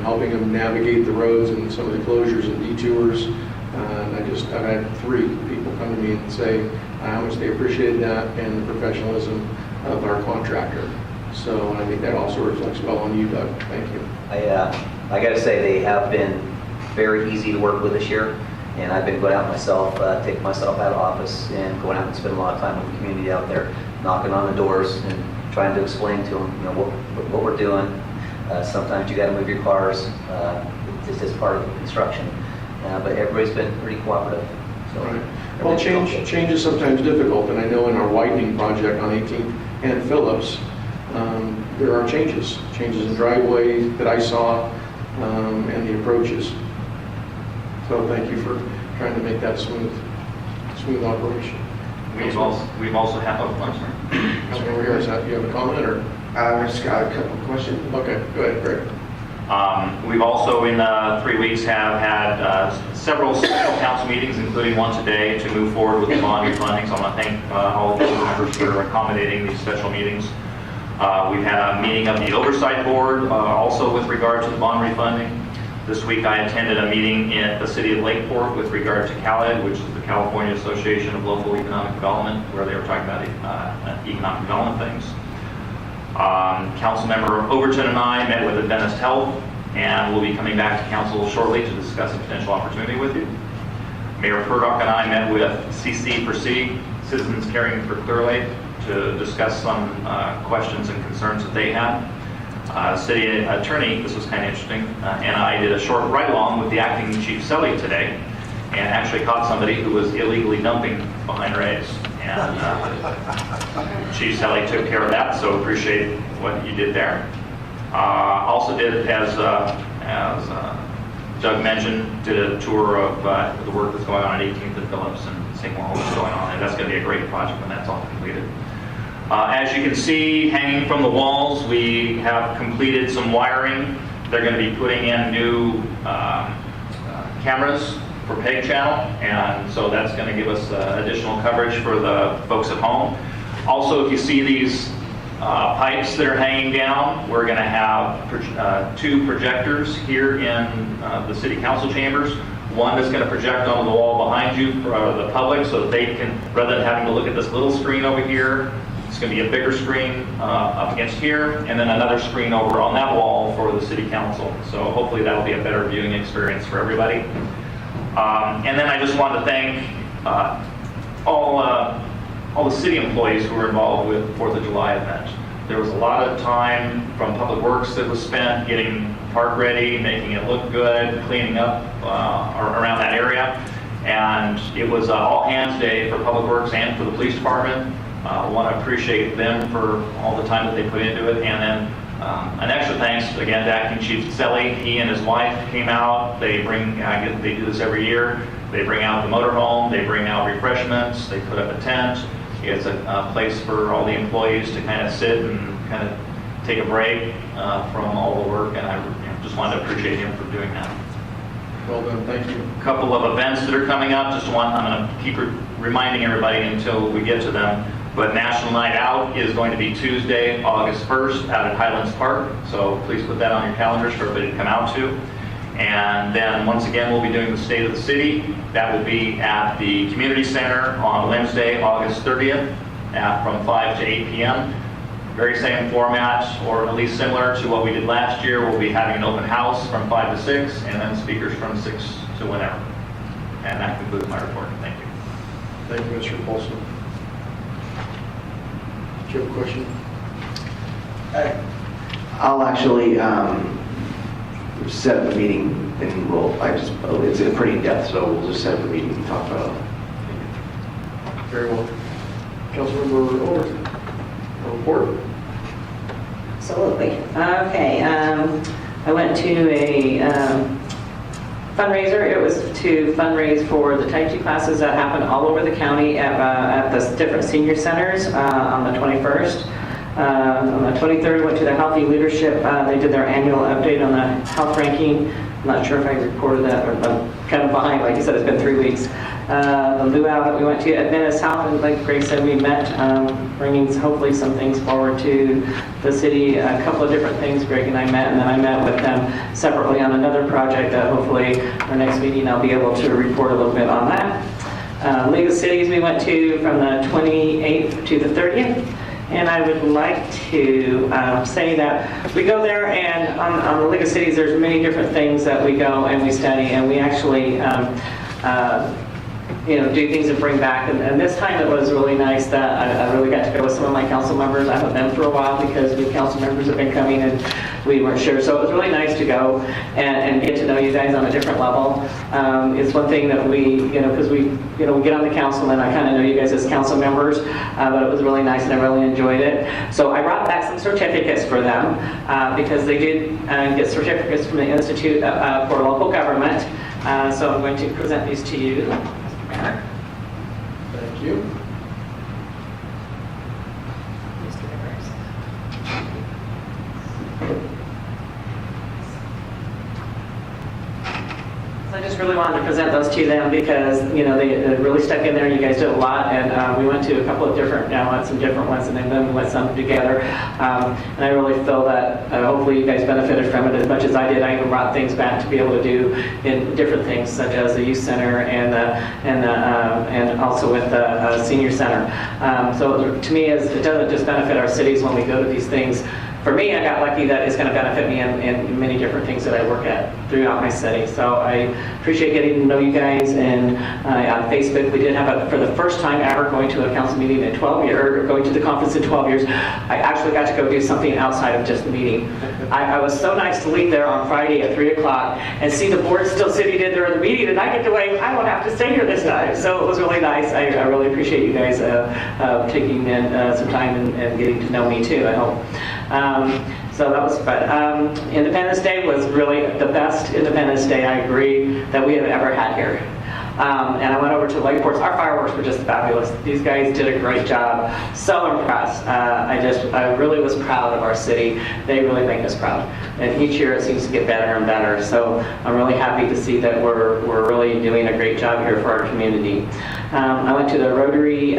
helping them navigate the roads and some of the closures and detours. And I've had 3 people come to me and say how much they appreciated that and the professionalism of our contractor. So I think that also reflects well on you, Doug. Thank you. I got to say, they have been very easy to work with this year, and I've been going out myself, taking myself out of office and going out and spending a lot of time with the community out there, knocking on the doors and trying to explain to them, what we're doing. Sometimes you got to move your cars. It's just part of the construction, but everybody's been pretty cooperative. So, right. Well, change is sometimes difficult, and I know in our widening project on 18th and Phillips, there are changes in driveway that I saw, and the approaches. So thank you for trying to make that smooth operation. We've also had, I'm sorry. Councilmember Harris, you have a comment, or? I just got a couple of questions. Okay, go ahead, Greg. We've also, in 3 weeks, have had several special council meetings, including one today, to move forward with the bond refunding. So I want to thank all of the members for accommodating these special meetings. We've had a meeting of the Oversight Board, also with regard to the bond refunding. This week I attended a meeting in the city of Lakeport with regard to CalEd, which is the California Association of Local Economic Development, where they were talking about economic development things. Councilmember Overton and I met with Adventist Health, and we'll be coming back to council shortly to discuss a potential opportunity with you. Mayor Purdock and I met with CC4C, Citizens Caring for Clearlake, to discuss some questions and concerns that they had. City attorney, this was kind of interesting, and I did a short ride-along with the acting Chief Selly today, and actually caught somebody who was illegally dumping behind Ray's. And Chief Selly took care of that, so appreciate what you did there. Also did, as Doug mentioned, did a tour of the work that's going on at 18th and Phillips and seeing what was going on, and that's going to be a great project when that's all completed. As you can see, hanging from the walls, we have completed some wiring. They're going to be putting in new cameras for PEG channel, and so that's going to give us additional coverage for the folks at home. Also, if you see these pipes that are hanging down, we're going to have 2 projectors here in the city council chambers. One is going to project onto the wall behind you for the public, so that they can, rather than having to look at this little screen over here, it's going to be a bigger screen up against here, and then another screen over on that wall for the city council. So hopefully that'll be a better viewing experience for everybody. And then I just want to thank all the city employees who were involved with the 4th of July event. There was a lot of time from Public Works that was spent getting the park ready, making it look good, cleaning up around that area. And it was all hands day for Public Works and for the police department. I want to appreciate them for all the time that they put into it. And then an extra thanks again to Acting Chief Selly. He and his wife came out. They do this every year. They bring out the motorhome. They bring out refreshments. They put up a tent. It's a place for all the employees to kind of sit and kind of take a break from all the work. And I just wanted to appreciate him for doing that. Well done, thank you. A couple of events that are coming up. I'm going to keep reminding everybody until we get to them. But National Night Out is going to be Tuesday, August 1st out at Highlands Park. So please put that on your calendars for everybody to come out to. And then once again, we'll be doing the State of the City. That will be at the Community Center on Wednesday, August 30th from 5 to 8 p.m. Very same format, or at least similar to what we did last year. We'll be having an open house from 5 to 6, and then speakers from 6 to whenever. And that concludes my report. Thank you. Thank you, Mr. Paulson. Do you have a question? I'll actually set up a meeting, and it's pretty in-depth, so we'll just set up a meeting and talk about it. Very well. Councilmember Overton, a report? Absolutely. Okay. I went to a fundraiser. It was to fundraise for the Tai Chi classes that happen all over the county at the different senior centers on the 21st. On the 23rd, went to the Healthy Leadership. They did their annual update on the health ranking I'm not sure if I reported that, or I'm kind of behind, like you said, it's been 3 weeks. The luau that we went to at Venice South, and like Greg said, we met, bringing hopefully some things forward to the city, a couple of different things Greg and I met, and then I met with them separately on another project that hopefully our next meeting I'll be able to report a little bit on that. League of Cities we went to from the 28th to the 30th. And I would like to say that we go there, and on the League of Cities, there's many different things that we go and we study, and we actually do things and bring back. And this time it was really nice that I really got to go with some of my council members. I haven't been for a while because new council members have been coming and we weren't sure. So it was really nice to go and get to know you guys on a different level. It's one thing that we, because we get on the council and I kind of know you guys as council members, but it was really nice and I really enjoyed it. So I brought back some certificates for them because they did get certificates from the Institute for Local Government. So I'm going to present these to you. Thank you. So I just really wanted to present those to them because, they really stuck in there and you guys did a lot. And we went to a couple of different downloads, some different ones, and then we went some together. And I really feel that hopefully you guys benefited from it as much as I did. I even brought things back to be able to do in different things, such as the youth center and also with the senior center. So to me, it doesn't just benefit our cities when we go to these things. For me, I got lucky that it's going to benefit me in many different things that I work at throughout my city. So I appreciate getting to know you guys. And on Facebook, we did have for the first time ever going to a council meeting in 12 years, or going to the conference in 12 years. I actually got to go do something outside of just the meeting. I was so nice to leave there on Friday at 3 o'clock and see the board still sitting in there in the meeting, and I get to wait. I won't have to stay here this time. So it was really nice. I really appreciate you guys taking in some time and getting to know me too, I hope. So that was fun. Independence Day was really the best Independence Day, I agree, that we have ever had here. And I went over to Lakeport's. Our fireworks were just fabulous. These guys did a great job. So impressed. I really was proud of our city. They really make us proud. And each year it seems to get better and better. So I'm really happy to see that we're really doing a great job here for our community. I went to the Rotary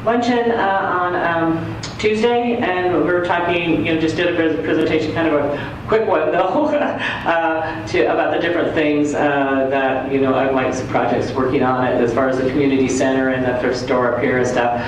luncheon on Tuesday, and we were talking, just did a presentation, kind of a quick one though, about the different things that, I'd like some projects working on it as far as the community center and the thrift store up here and stuff.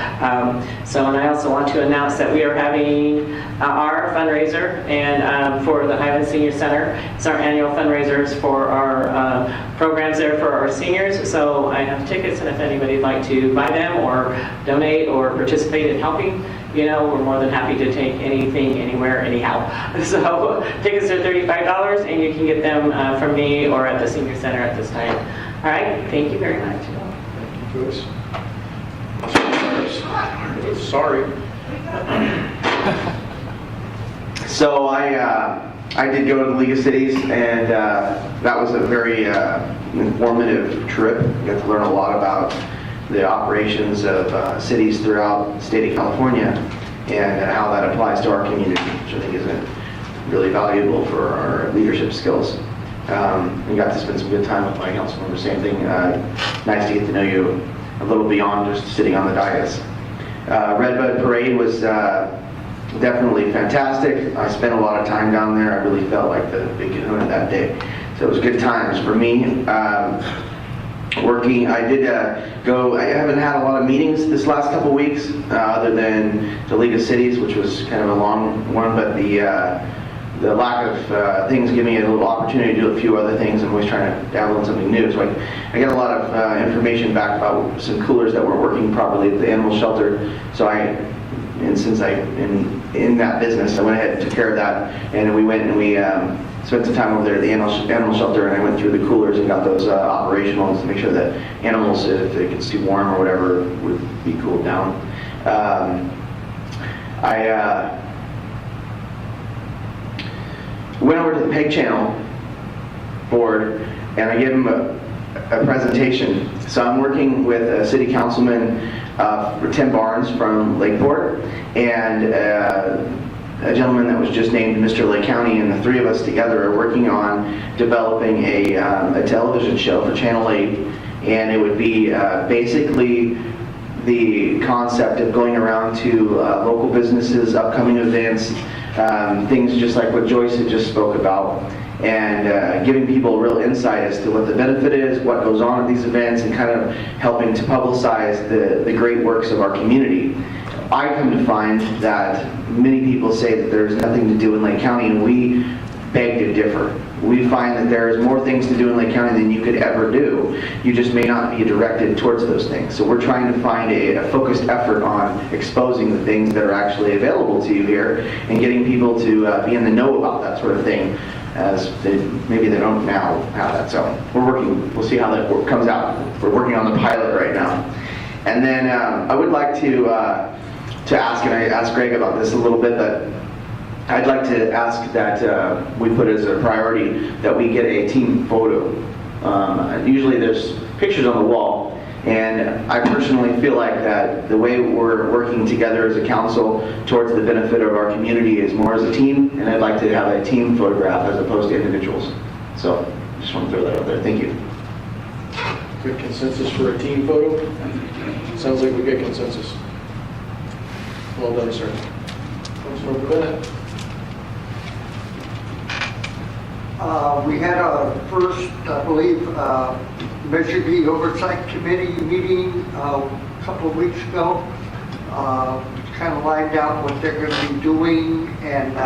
And I also want to announce that we are having our fundraiser and for the Highland Senior Center. It's our annual fundraisers for our programs there for our seniors. So I have tickets, and if anybody'd like to buy them or donate or participate in helping, we're more than happy to take anything, anywhere, anyhow. So tickets are $35, and you can get them from me or at the senior center at this time. All right, thank you very much. Thank you, Joyce. Sorry. So I did go to the League of Cities, and that was a very informative trip. You got to learn a lot about the operations of cities throughout the state of California and how that applies to our community, which I think is really valuable for our leadership skills. We got to spend some good time with my council members. Same thing, nice to get to know you a little beyond just sitting on the dais. Redbud Parade was definitely fantastic. I spent a lot of time down there. I really felt like the big kahuna that day. So it was good times for me. Working, I did go, I haven't had a lot of meetings this last couple weeks, other than the League of Cities, which was kind of a long one, but the lack of things give me a little opportunity to do a few other things. I'm always trying to dabble in something new. So I got a lot of information back about some coolers that weren't working properly at the animal shelter. So since I'm in that business, I went ahead and took care of that. And we went and we spent some time over there at the animal shelter, and I went through the coolers and got those operational to make sure that animals, if it gets too warm or whatever, would be cooled down. I went over to the Peg Channel board, and I gave them a presentation. So I'm working with a city councilman, Tim Barnes from Lakeport, and a gentleman that was just named Mr. Lake County, and the three of us together are working on developing a television show for Channel 8, and it would be basically the concept of going around to local businesses, upcoming events, things just like what Joyce had just spoke about, and giving people real insight as to what the benefit is, what goes on at these events, and kind of helping to publicize the great works of our community. I come to find that many people say that there's nothing to do in Lake County, and we beg to differ. We find that there's more things to do in Lake County than you could ever do. You just may not be directed towards those things. So we're trying to find a focused effort on exposing the things that are actually available to you here and getting people to be in the know about that sort of thing, as maybe they don't now have that. So we're working, we'll see how that comes out. We're working on the pilot right now. And then I would like to ask, and I asked Greg about this a little bit, but I'd like to ask that we put as a priority that we get a team photo. Usually there's pictures on the wall, and I personally feel like that the way we're working together as a council towards the benefit of our community is more as a team, and I'd like to have a team photograph as opposed to individuals. So just want to throw that out there. Thank you. Good consensus for a team photo? Sounds like we get consensus. Well done, sir. Councilmember Bennett. We had our first, I believe, Measure B Oversight Committee meeting a couple of weeks ago. Kind of lined out what they're going to be doing, and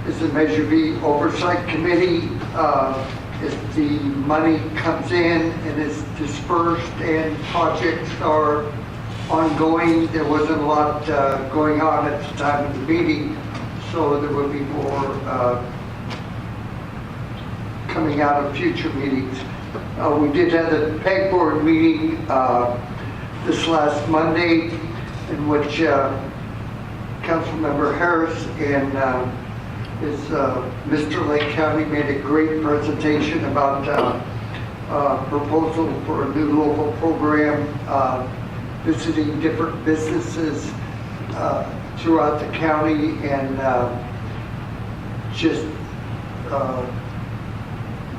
is the Measure B Oversight Committee. If the money comes in and is dispersed and projects are ongoing, there wasn't a lot going on at the time of the meeting, so there will be more coming out of future meetings. We did have a PEG board meeting this last Monday, in which Councilmember Harris and Mr. Lake County made a great presentation about a proposal for a new local program, visiting different businesses throughout the county, and just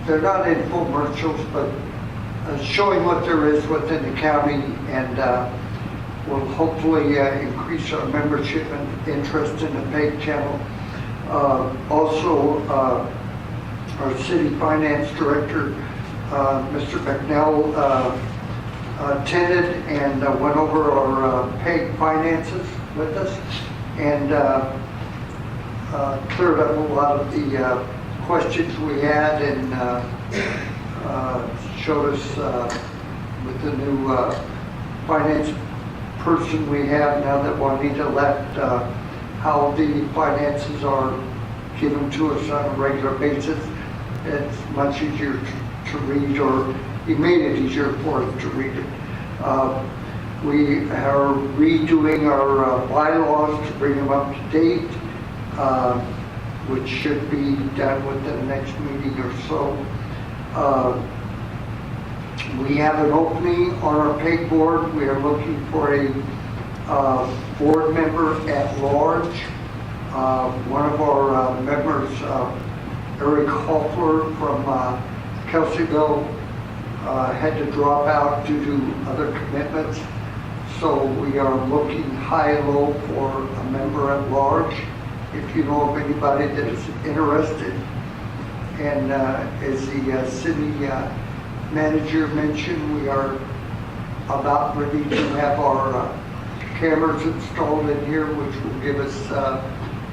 they're not infomercials, but showing what there is within the county, and will hopefully increase our membership and interest in the PEG channel. Also, our city finance director, Mr. McNell, attended and went over our PEG finances with us, and cleared up a lot of the questions we had, and showed us with the new finance person we have now that Juanita left, how the finances are given to us on a regular basis. It's much easier to read, or he made it easier for us to read it. We are redoing our bylaws to bring them up to date, which should be done within the next meeting or so. We have an opening on our PEG board. We are looking for a board member at large. One of our members, Eric Hoffler from Kelseyville, had to drop out due to other commitments. So we are looking high and low for a member at large. If you know of anybody that is interested. And as the city manager mentioned, we are about ready to have our cameras installed in here, which will give us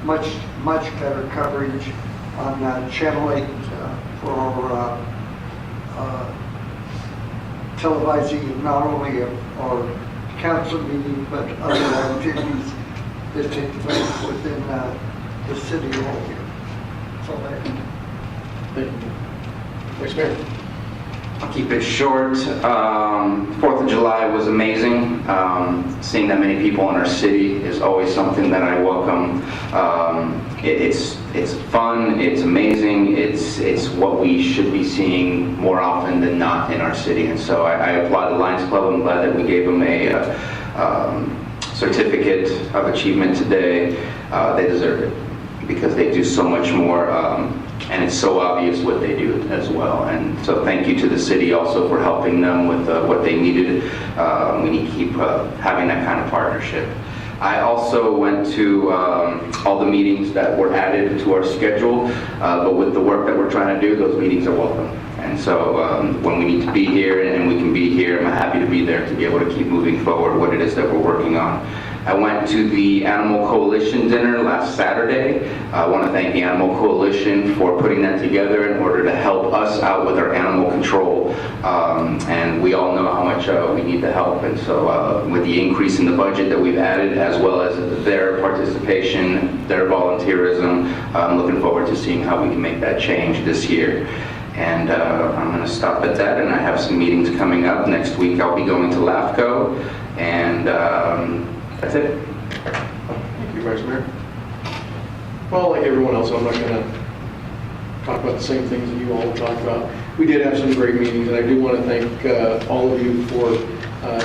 much better coverage on Channel 8 for our televising not only of our council meeting, but other activities that take place within the city hall here. That's all I have. Thank you. Vice Mayor. I'll keep it short. 4th of July was amazing. Seeing that many people in our city is always something that I welcome. It's fun, it's amazing, it's what we should be seeing more often than not in our city. And so I applaud the Lions Club. I'm glad that we gave them a certificate of achievement today. they deserve it because they do so much more, and it's so obvious what they do as well. And so thank you to the city also for helping them with what they needed. We need to keep having that kind of partnership. I also went to all the meetings that were added to our schedule, but with the work that we're trying to do, those meetings are welcome. And so when we need to be here and we can be here, I'm happy to be there to be able to keep moving forward what it is that we're working on. I went to the Animal Coalition dinner last Saturday. I want to thank the Animal Coalition for putting that together in order to help us out with our animal control. And we all know how much we need the help. And so with the increase in the budget that we've added, as well as their participation, their volunteerism, I'm looking forward to seeing how we can make that change this year. And I'm going to stop at that, and I have some meetings coming up. Next week I'll be going to LAFCO, and that's it. Thank you, Vice Mayor. Well, like everyone else, I'm not going to talk about the same things that you all talked about. We did have some great meetings, and I do want to thank all of you for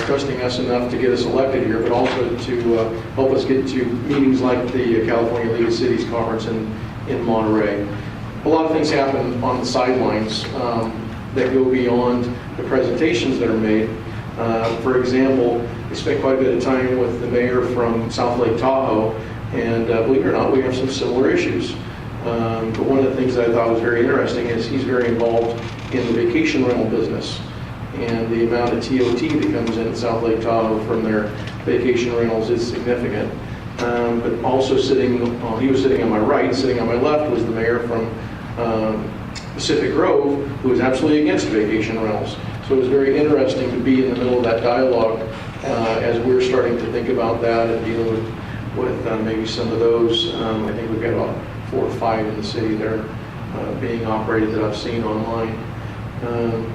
trusting us enough to get us elected here, but also to help us get to meetings like the California League of Cities Conference in Monterey. A lot of things happen on the sidelines that go beyond the presentations that are made. For example, we spent quite a bit of time with the mayor from South Lake Tahoe, and believe it or not, we have some similar issues. But one of the things that I thought was very interesting is he's very involved in the vacation rental business, and the amount of TOT that comes in at South Lake Tahoe from their vacation rentals is significant. But also he was sitting on my right, sitting on my left was the mayor from Pacific Grove, who was absolutely against vacation rentals. So it was very interesting to be in the middle of that dialogue as we're starting to think about that and dealing with maybe some of those. I think we've got about 4 or 5 in the city that are being operated that I've seen online.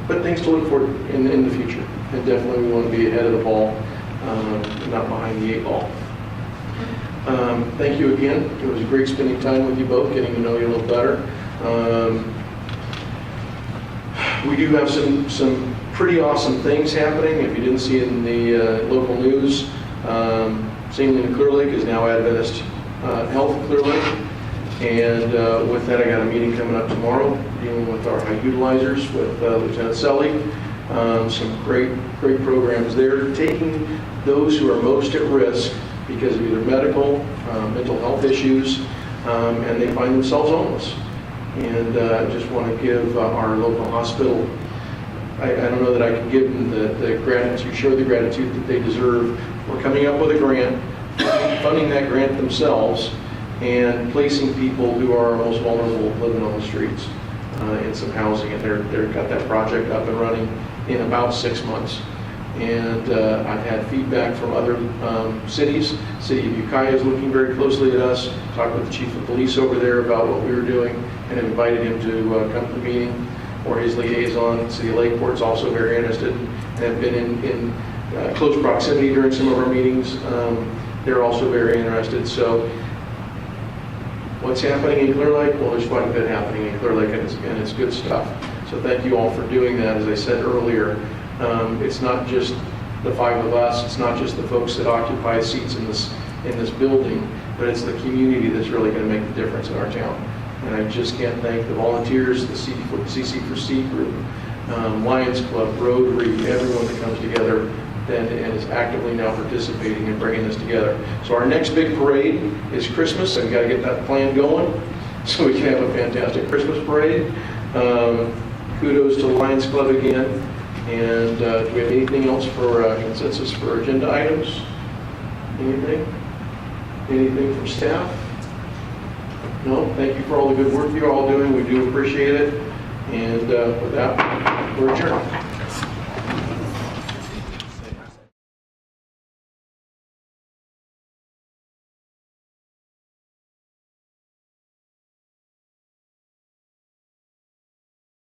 But things to look for in the future. And definitely we want to be ahead of the ball, not behind the 8 ball. Thank you again. It was great spending time with you both, getting to know you a little better. We do have some pretty awesome things happening. If you didn't see it in the local news, St. in Clearlake is now Adventist Health Clearlake. And with that, I got a meeting coming up tomorrow dealing with our high utilizers with Lieutenant Selly. Some great programs there, taking those who are most at risk because of either medical, mental health issues, and they find themselves homeless. And I just want to give our local hospital, I don't know that I can give them the gratitude, show the gratitude that they deserve for coming up with a grant, funding that grant themselves, and placing people who are most vulnerable living on the streets in some housing. And they've got that project up and running in about 6 months. And I've had feedback from other cities. City of Ukiah is looking very closely at us. Talked with the chief of police over there about what we were doing and have invited him to come to the meeting. Or his liaison, City of Lakeport's also very interested and have been in close proximity during some of our meetings. They're also very interested. So what's happening in Clearlake? Well, there's quite a bit happening in Clearlake, and it's good stuff. So thank you all for doing that. As I said earlier, it's not just the 5 of us, it's not just the folks that occupy seats in this building, but it's the community that's really going to make the difference in our town. And I just can't thank the volunteers, the CC4C group, Lions Club, Rotary, everyone that comes together and is actively now participating in bringing this together. So our next big parade is Christmas, and we've got to get that plan going so we can have a fantastic Christmas parade. Kudos to Lions Club again. And do we have anything else for consensus for agenda items? Anything? Anything from staff? No? Thank you for all the good work you're all doing. We do appreciate it. And with that, we're adjourned.